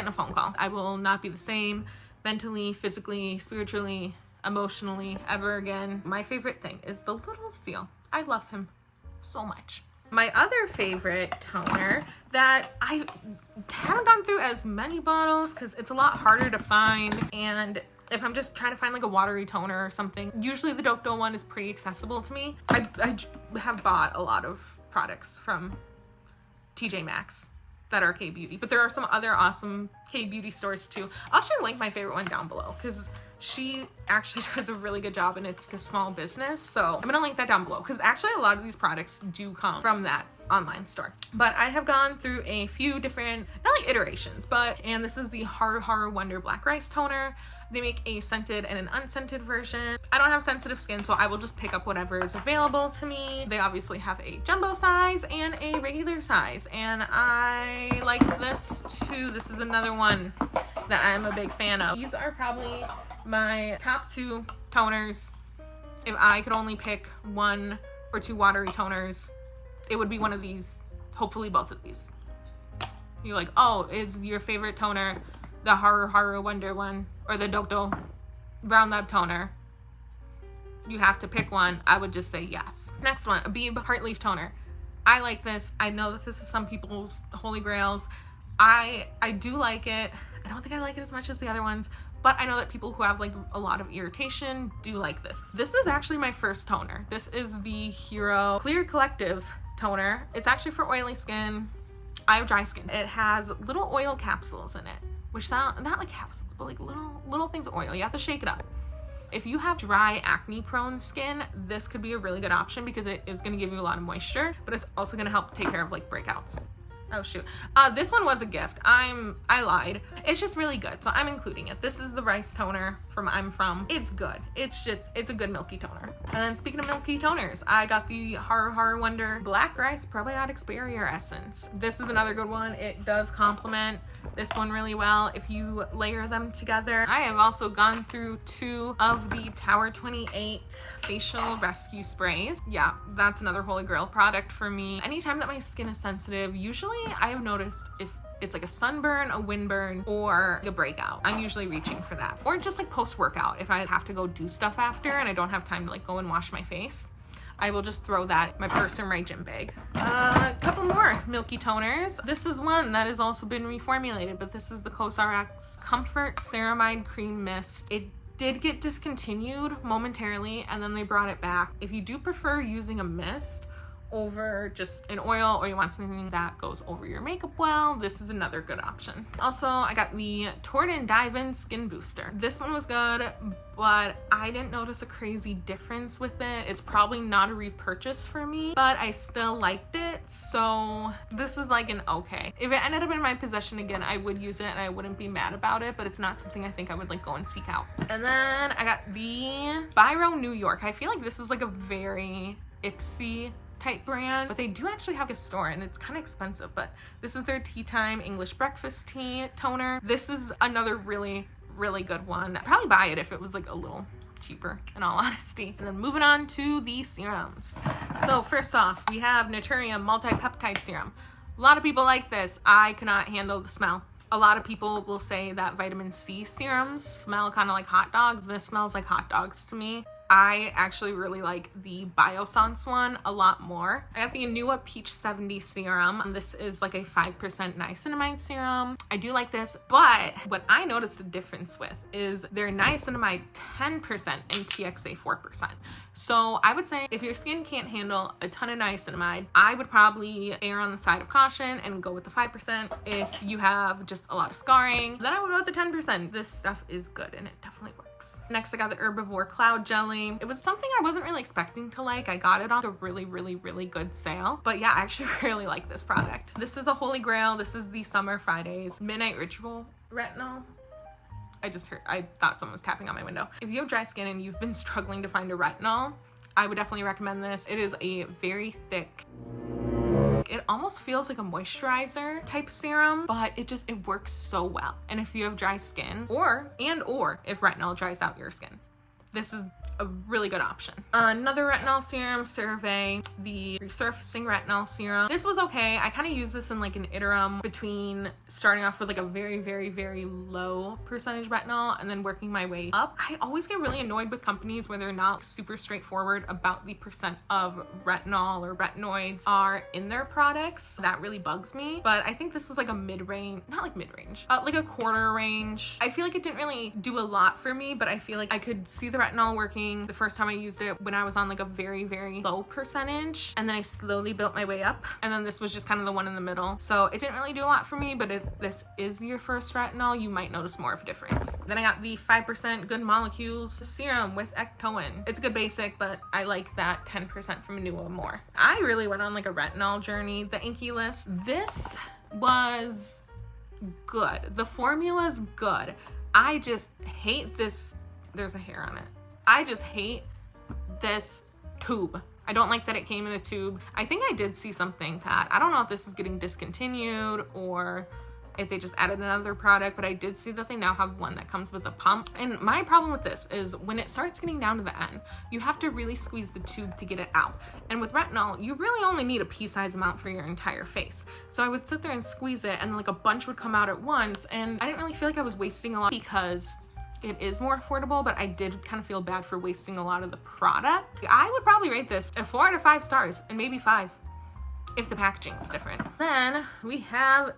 a phone call. I will not be the same mentally, physically, spiritually, emotionally ever again. My favorite thing is the little seal. I love him so much. My other favorite toner that I haven't gone through as many bottles because it's a lot harder to find, and if I'm just trying to find like a watery toner or something, usually the Dokdo one is pretty accessible to me. I have bought a lot of products from TJ Maxx that are K-Beauty, but there are some other awesome K-Beauty stores too. I'll actually link my favorite one down below because she actually does a really good job and it's a small business. So I'm gonna link that down below because actually a lot of these products do come from that online store. But I have gone through a few different, not like iterations, and this is the Har Wonder Black Rice Toner. They make a scented and an unscented version. I don't have sensitive skin, so I will just pick up whatever is available to me. They obviously have a jumbo size and a regular size, and I like this too. This is another one that I'm a big fan of. These are probably my top 2 toners. If I could only pick 1 or 2 watery toners, it would be one of these, hopefully both of these. You're like, oh, is your favorite toner the Har Wonder one or the Dokdo Round Lab toner? You have to pick one. I would just say yes. Next one, Abib Heart Leaf Toner. I like this. I know that this is some people's holy grails. I do like it. I don't think I like it as much as the other ones, but I know that people who have like a lot of irritation do like this. This is actually my first toner. This is the Hero Clear Collective toner. It's actually for oily skin. I have dry skin. It has little oil capsules in it, which sound not like capsules, but like little things of oil. You have to shake it up. If you have dry, acne prone skin, this could be a really good option because it is going to give you a lot of moisture, but it's also going to help take care of like breakouts. Oh shoot. This one was a gift. I lied. It's just really good, so I'm including it. This is the rice toner from I'm From. It's good. It's a good milky toner. And then speaking of milky toners, I got the Horror Wonder Black Rice Probiotics Barrier Essence. This is another good one. It does complement this one really well if you layer them together. I have also gone through 2 of the Tower 28 facial rescue sprays. Yeah, that's another holy grail product for me. Anytime that my skin is sensitive, usually I have noticed if it's like a sunburn, a windburn, or a breakout, I'm usually reaching for that. Or just like post-workout, if I have to go do stuff after and I don't have time to like go and wash my face, I will just throw that in my purse or my gym bag. A couple more milky toners. This is one that has also been reformulated, but this is the COSRX Comfort Ceramide Cream Mist. It did get discontinued momentarily and then they brought it back. If you do prefer using a mist over just an oil, or you want something that goes over your makeup well, this is another good option. Also, I got the Torrid Dive-In Skin Booster. This one was good, but I didn't notice a crazy difference with it. It's probably not a repurchase for me, but I still liked it, so this is like an okay. If it ended up in my possession again, I would use it and I wouldn't be mad about it, but it's not something I think I would like go and seek out. And then I got the Biro New York. I feel like this is like a very Ipsy type brand, but they do actually have a store and it's kind of expensive, but this is their Tea Time English Breakfast Tea Toner. This is another really good one. I'd probably buy it if it was like a little cheaper, in all honesty. And then moving on to the serums. So first off, we have Naturium Multi-Peptide Serum. A lot of people like this. I cannot handle the smell. A lot of people will say that vitamin C serums smell kind of like hot dogs. This smells like hot dogs to me. I actually really like the Biossance one a lot more. I got the Anua Peach 70 serum. This is like a 5% niacinamide serum. I do like this, but what I noticed a difference with is their niacinamide 10% and TXA 4%. So I would say if your skin can't handle a ton of niacinamide, I would probably err on the side of caution and go with the 5%. If you have just a lot of scarring, then I would go with the 10%. This stuff is good and it definitely works. Next, I got the Herbivore Cloud Jelly. It was something I wasn't really expecting to like. I got it on a really good sale. But yeah, I actually really like this product. This is a holy grail. This is the Summer Fridays Midnight Ritual Retinol. I thought someone was tapping on my window. If you have dry skin and you've been struggling to find a retinol, I would definitely recommend this. It is a very thick, it almost feels like a moisturizer type serum, but it works so well. And if you have dry skin or if retinol dries out your skin, this is a really good option. Another retinol serum, CeraVe, the Resurfacing Retinol Serum. This was okay. I kind of use this in like an interim between starting off with like a very low percentage retinol and then working my way up. I always get really annoyed with companies where they're not super straightforward about the percent of retinol or retinoids are in their products. That really bugs me, but I think this is like a mid-range, not like mid-range, like a quarter range. I feel like it didn't really do a lot for me, but I feel like I could see the retinol working the first time I used it when I was on like a very low percentage, and then I slowly built my way up, and then this was just kind of the one in the middle. So it didn't really do a lot for me, but if this is your first retinol, you might notice more of a difference. Then I got the 5% Good Molecules Serum with Ectoin. It's a good basic, but I like that 10% from Anua more. I really went on like a retinol journey, the Inkey List. This was good. The formula's good. I just hate this. There's a hair on it. I just hate this tube. I don't like that it came in a tube. I think I did see something that, I don't know if this is getting discontinued or if they just added another product, but I did see that they now have one that comes with a pump. And my problem with this is when it starts getting down to the end, you have to really squeeze the tube to get it out. And with retinol, you really only need a pea-sized amount for your entire face. So I would sit there and squeeze it and like a bunch would come out at once, and I didn't really feel like I was wasting a lot because it is more affordable, but I did kind of feel bad for wasting a lot of the product. I would probably rate this a 4 out of 5 stars and maybe 5. if the packaging is different. Then we have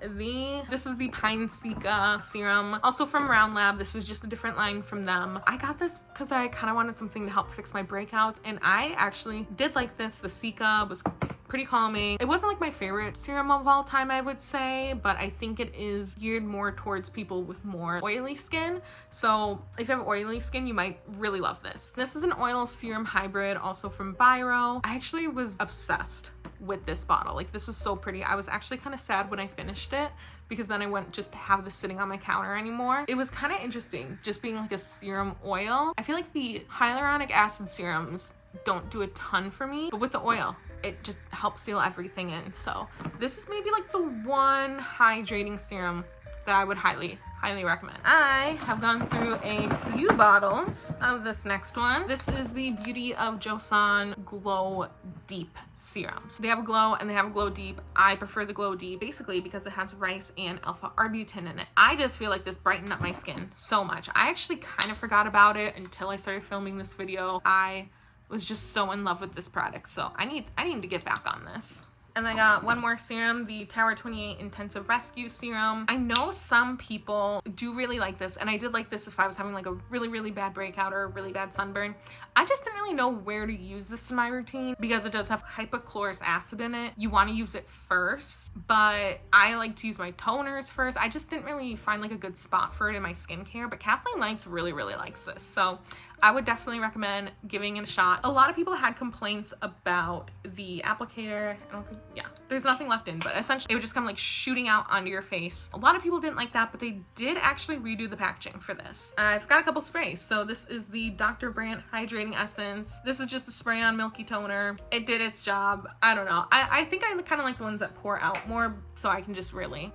this is the Pine Cica serum, also from Round Lab. This is just a different line from them. I got this because I kind of wanted something to help fix my breakouts, and I actually did like this. The Cica was pretty calming. It wasn't like my favorite serum of all time, I would say, but I think it is geared more towards people with more oily skin. So if you have oily skin, you might really love this. This is an oil serum hybrid, also from Biro. I actually was obsessed with this bottle. Like, this was so pretty. I was actually kind of sad when I finished it, because then I wouldn't just have this sitting on my counter anymore. It was kind of interesting just being like a serum oil. I feel like the hyaluronic acid serums don't do a ton for me, but with the oil, it just helps seal everything in. So this is maybe like the one hydrating serum that I would highly recommend. I have gone through a few bottles of this next one. This is the Beauty of Joseon Glow Deep serums. They have a glow and they have a glow deep. I prefer the glow deep basically because it has rice and alpha arbutin in it. I just feel like this brightened up my skin so much. I actually kind of forgot about it until I started filming this video. I was just so in love with this product, so I need to get back on this. And I got one more serum, the Tower 28 Intensive Rescue Serum. I know some people do really like this, and I did like this if I was having like a really bad breakout or a really bad sunburn. I just didn't really know where to use this in my routine because it does have hypochlorous acid in it. You want to use it first, but I like to use my toners first. I just didn't really find like a good spot for it in my skincare, but Kathleen Lights really likes this. So I would definitely recommend giving it a shot. A lot of people had complaints about the applicator. I don't think, yeah, there's nothing left in, but essentially it would just come like shooting out onto your face. A lot of people didn't like that, but they did actually redo the packaging for this. I've got a couple sprays. So this is the Dr. Brandt Hydrating Essence. This is just a spray on milky toner. It did its job. I don't know. I think I kind of like the ones that pour out more, so I can just really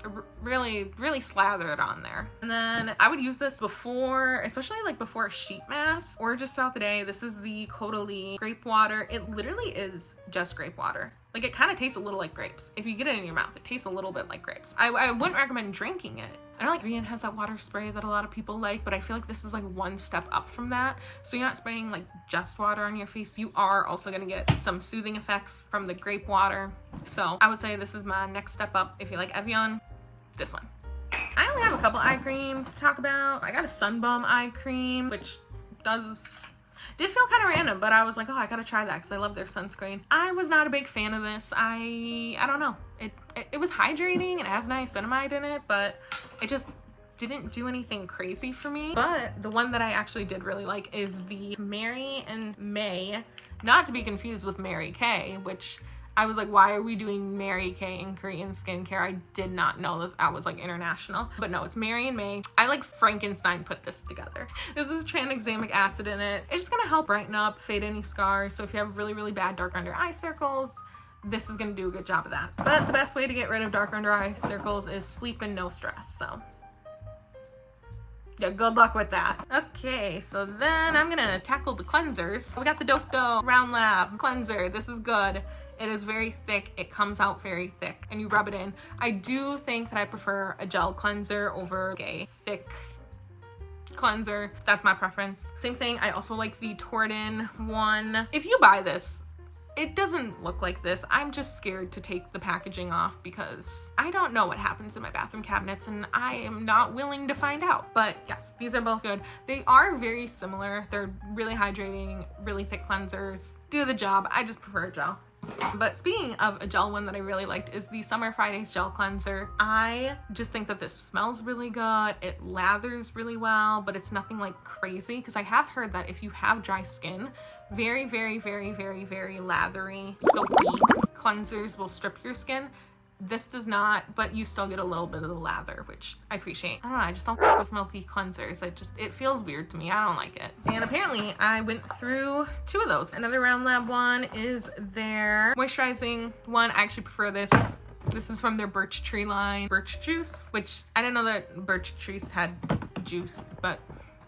slather it on there. And then I would use this before, especially like before a sheet mask or just throughout the day. This is the Caudalie grape water. It literally is just grape water. Like, it kind of tastes a little like grapes. If you get it in your mouth, it tastes a little bit like grapes. I wouldn't recommend drinking it. I know like Rian has that water spray that a lot of people like, but I feel like this is like one step up from that. So you're not spraying like just water on your face. You are also gonna get some soothing effects from the grape water. So I would say this is my next step up. If you like Evian, this one. I only have a couple eye creams to talk about. I got a Sunbum eye cream, which did feel kind of random, but I was like, oh, I gotta try that because I love their sunscreen. I was not a big fan of this. I don't know. It was hydrating. It has niacinamide in it, but it just didn't do anything crazy for me. But the one that I actually did really like is the Mary and May, not to be confused with Mary Kay, which I was like, why are we doing Mary Kay in Korean skincare? I did not know that that was like international. But no, it's Mary and May. I like Frankenstein put this together. This is tranexamic acid in it. It's just gonna help brighten up, fade any scars. So if you have really bad dark under eye circles, this is gonna do a good job of that. But the best way to get rid of dark under eye circles is sleep and no stress. So yeah, good luck with that. Okay, so then I'm gonna tackle the cleansers. We got the Dokdo Round Lab cleanser. This is good. It is very thick. It comes out very thick and you rub it in. I do think that I prefer a gel cleanser over a thick cleanser. That's my preference. Same thing, I also like the Tortin one. If you buy this, it doesn't look like this. I'm just scared to take the packaging off because I don't know what happens in my bathroom cabinets and I am not willing to find out. But yes, these are both good. They are very similar. They're really hydrating, really thick cleansers. Do the job. I just prefer gel. But speaking of a gel one that I really liked is the Summer Fridays Gel Cleanser. I just think that this smells really good. It lathers really well, but it's nothing like crazy because I have heard that if you have dry skin, very lathery, soapy cleansers will strip your skin. This does not, but you still get a little bit of the lather, which I appreciate. I don't know, I just don't like with milky cleansers. It feels weird to me. I don't like it. And apparently I went through 2 of those. Another Round Lab one is their moisturizing one. I actually prefer this. This is from their Birch Tree line, Birch Juice, which I didn't know that Birch Trees had juice, but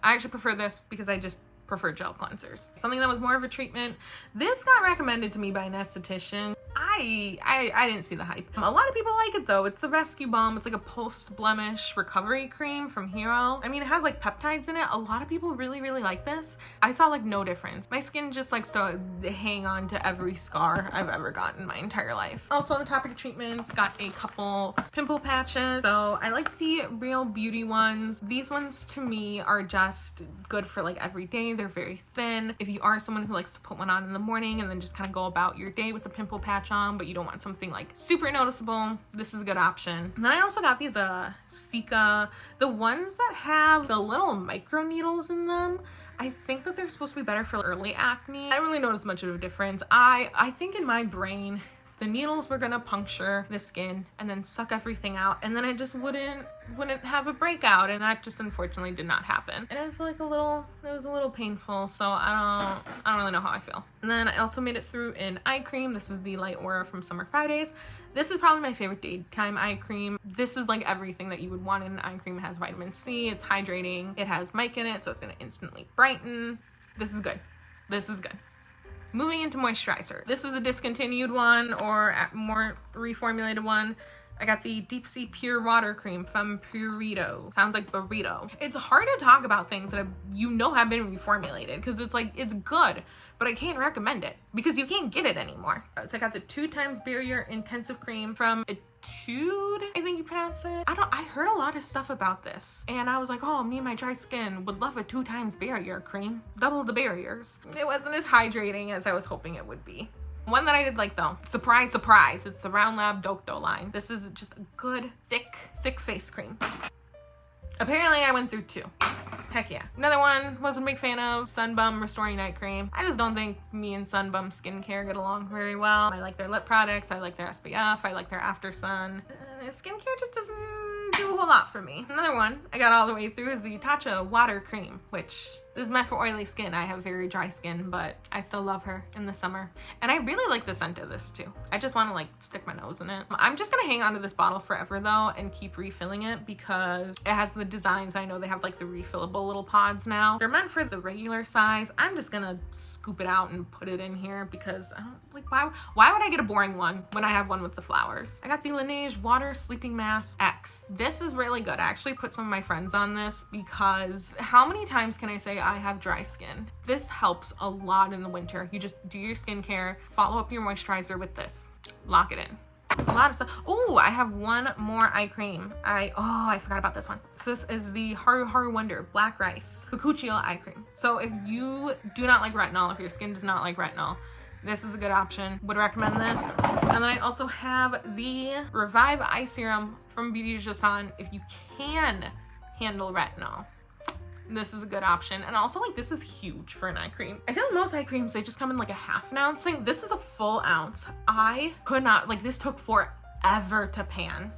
I actually prefer this because I just prefer gel cleansers. Something that was more of a treatment. This got recommended to me by an esthetician. I didn't see the hype. A lot of people like it though. It's the Rescue Balm. It's like a post-blemish recovery cream from Hero. I mean, it has like peptides in it. A lot of people really like this. I saw like no difference. My skin just likes to hang on to every scar I've ever gotten in my entire life. Also on the topic of treatments, got a couple pimple patches. So I like the Real Beauty ones. These ones to me are just good for like every day. They're very thin. If you are someone who likes to put one on in the morning and then just kind of go about your day with a pimple patch on, but you don't want something like super noticeable, this is a good option. And then I also got these Sika, the ones that have the little micro needles in them. I think that they're supposed to be better for early acne. I don't really notice much of a difference. I think in my brain the needles were gonna puncture the skin and then suck everything out, and then I just wouldn't have a breakout, and that just unfortunately did not happen. And it was like it was a little painful, so I don't really know how I feel. And then I also made it through an eye cream. This is the Light Aura from Summer Fridays. This is probably my favorite daytime eye cream. This is like everything that you would want in an eye cream. It has vitamin C, it's hydrating, it has mic in it, so it's gonna instantly brighten. This is good. This is good. Moving into moisturizer. This is a discontinued one or a more reformulated one. I got the Deep Sea Pure Water Cream from Purito. Sounds like burrito. It's hard to talk about things that have been reformulated because it's like, it's good, but I can't recommend it because you can't get it anymore. So I got the 2x Barrier Intensive Cream from Etude, I think you pronounce it. I heard a lot of stuff about this and I was like, oh, me and my dry skin would love a 2x barrier cream. Double the barriers. It wasn't as hydrating as I was hoping it would be. One that I did like though, surprise, it's the Round Lab Docto line. This is just a good, thick face cream. Apparently I went through 2. Heck yeah. Another one, wasn't a big fan of, Sun Bum Restoring Night Cream. I just don't think me and Sun Bum skincare get along very well. I like their lip products, I like their SPF, I like their After Sun. Skincare just doesn't do a whole lot for me. Another one I got all the way through is the Tatcha Water Cream, which this is meant for oily skin. I have very dry skin, but I still love her in the summer. And I really like the scent of this too. I just want to like stick my nose in it. I'm just gonna hang on to this bottle forever though and keep refilling it because it has the designs. I know they have like the refillable little pods now. They're meant for the regular size. I'm just gonna scoop it out and put it in here because I don't like, why would I get a boring one when I have one with the flowers? I got the Laneige Water Sleeping Mask X. This is really good. I actually put some of my friends on this because how many times can I say I have dry skin? This helps a lot in the winter. You just do your skincare, follow up your moisturizer with this, lock it in. A lot of stuff. Oh, I have one more eye cream. I forgot about this one. So this is the Haru Haru Wonder Black Rice Bakuchiol Eye Cream. So if you do not like retinol, if your skin does not like retinol, this is a good option. Would recommend this. And then I also have the Revive Eye Serum from Beauty Joseon. If you can handle retinol, this is a good option. And also like this is huge for an eye cream. I feel like most eye creams, they just come in like a half an ounce thing. This is a full ounce. I could not, like this took forever to pan.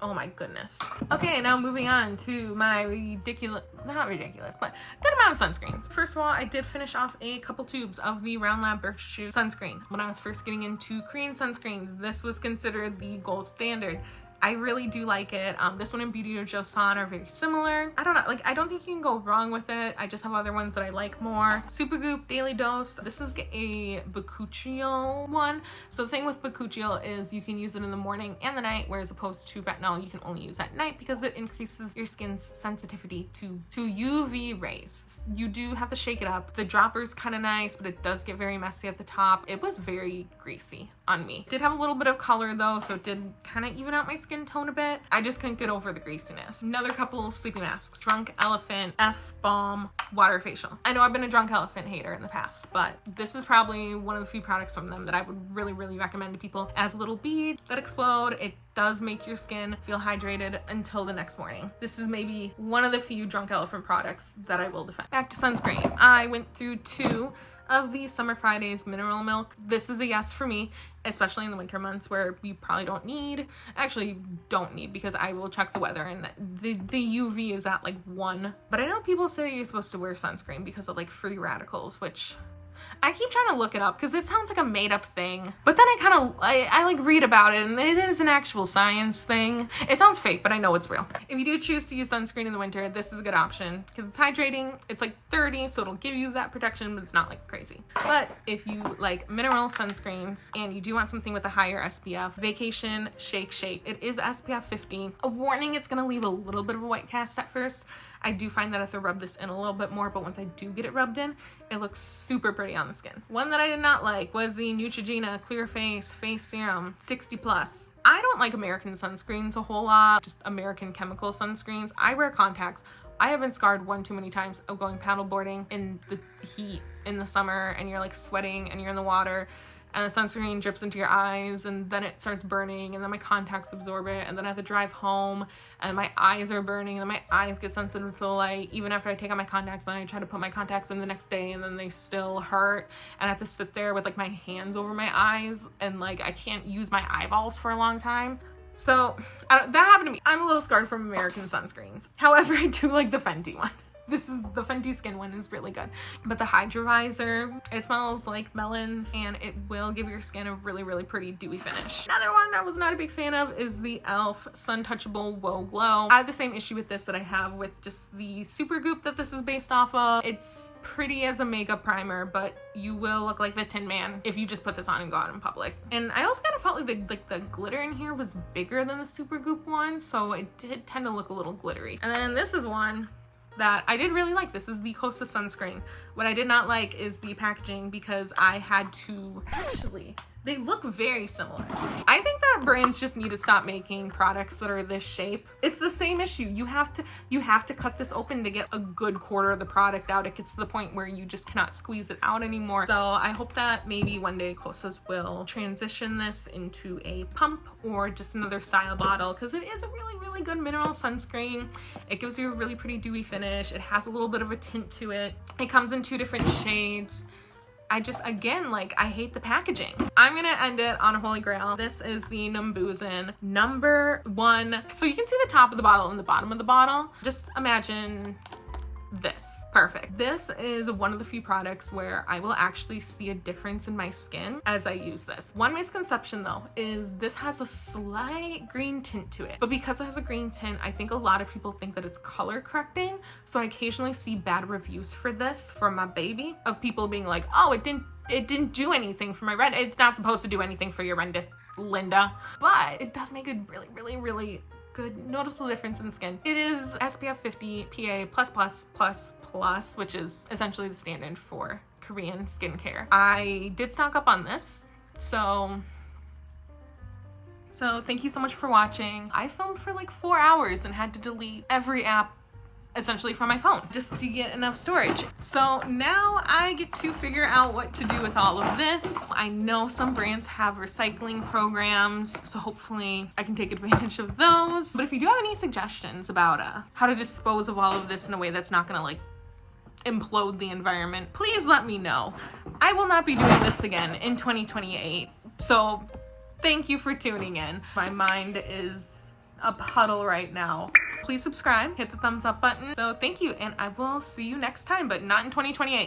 Oh my goodness. Okay, now moving on to my not ridiculous, but good amount of sunscreens. First of all, I did finish off a couple tubes of the Round Lab Birch sunscreen. When I was first getting into Korean sunscreens, this was considered the gold standard. I really do like it. This one and Beauty Joseon are very similar. I don't know, like I don't think you can go wrong with it. I just have other ones that I like more. Supergoop Daily Dose. This is a Bakuchiol one. So the thing with Bakuchiol is you can use it in the morning and the night, whereas opposed to retinol, you can only use at night because it increases your skin's sensitivity to UV rays. You do have to shake it up. The dropper's kind of nice, but it does get very messy at the top. It was very greasy on me. It did have a little bit of color though, so it did kind of even out my skin tone a bit. I just couldn't get over the greasiness. Another couple sleeping masks. Drunk Elephant F-Balm Water Facial. I know I've been a Drunk Elephant hater in the past, but this is probably one of the few products from them that I would really recommend to people. As little beads that explode, it does make your skin feel hydrated until the next morning. This is maybe one of the few Drunk Elephant products that I will defend. Back to sunscreen. I went through 2 of the Summer Fridays Mineral Milk. This is a yes for me, especially in the winter months where you probably don't need because I will check the weather and the UV is at like 1. But I know people say you're supposed to wear sunscreen because of like free radicals, which I keep trying to look it up because it sounds like a made up thing. But then I like read about it and it is an actual science thing. It sounds fake, but I know it's real. If you do choose to use sunscreen in the winter, this is a good option because it's hydrating. It's like 30, so it'll give you that protection, but it's not like crazy. But if you like mineral sunscreens and you do want something with a higher SPF, Vacation Shake Shake. It is SPF 50. A warning, it's gonna leave a little bit of a white cast at first. I do find that I have to rub this in a little bit more, but once I do get it rubbed in, it looks super pretty on the skin. One that I did not like was the Neutrogena Clear Face Serum 60+. I don't like American sunscreens a whole lot, just American chemical sunscreens. I wear contacts. I have been scarred one too many times of going paddleboarding in the heat in the summer and you're like sweating and you're in the water and the sunscreen drips into your eyes and then it starts burning and then my contacts absorb it and then I have to drive home and my eyes are burning and then my eyes get sensitive to the light even after I take out my contacts. Then I try to put my contacts in the next day and then they still hurt and I have to sit there with like my hands over my eyes and like I can't use my eyeballs for a long time. So that happened to me. I'm a little scarred from American sunscreens. However, I do like the Fenty one. The Fenty Skin one is really good. But the Hydrovisor, it smells like melons and it will give your skin a really, really pretty dewy finish. Another one I was not a big fan of is the e.l.f. Sun Touchable Whoa Glow. I have the same issue with this that I have with just the Supergoop that this is based off of. It's pretty as a makeup primer, but you will look like the Tin Man if you just put this on and go out in public. And I also kind of felt like the glitter in here was bigger than the Supergoop one, so it did tend to look a little glittery. And then this is one that I did really like. This is the Costa sunscreen. What I did not like is the packaging because I had to, actually, they look very similar. I think that brands just need to stop making products that are this shape. It's the same issue. You have to cut this open to get a good quarter of the product out. It gets to the point where you just cannot squeeze it out anymore. So I hope that maybe one day Costas will transition this into a pump or just another style bottle because it is a really, really good mineral sunscreen. It gives you a really pretty dewy finish. It has a little bit of a tint to it. It comes in 2 different shades. Again, like, I hate the packaging. I'm gonna end it on a holy grail. This is the Numbuzin #1. So you can see the top of the bottle and the bottom of the bottle. Just imagine this. Perfect. This is one of the few products where I will actually see a difference in my skin as I use this. One misconception though is this has a slight green tint to it, but because it has a green tint, I think a lot of people think that it's color correcting. So I occasionally see bad reviews for this from my baby of people being like, oh, it didn't do anything for my red. It's not supposed to do anything for your redness, Linda, but it does make a really, really, really good noticeable difference in the skin. It is SPF 50 PA+++++, which is essentially the standard for Korean skincare. I did stock up on this, so thank you so much for watching. I filmed for like 4 hours and had to delete every app essentially from my phone just to get enough storage. So now I get to figure out what to do with all of this. I know some brands have recycling programs, so hopefully I can take advantage of those. But if you do have any suggestions about how to dispose of all of this in a way that's not gonna like implode the environment, please let me know. I will not be doing this again in 2028. So thank you for tuning in. My mind is a puddle right now. Please subscribe, hit the thumbs up button. So thank you, and I will see you next time, but not in 2028.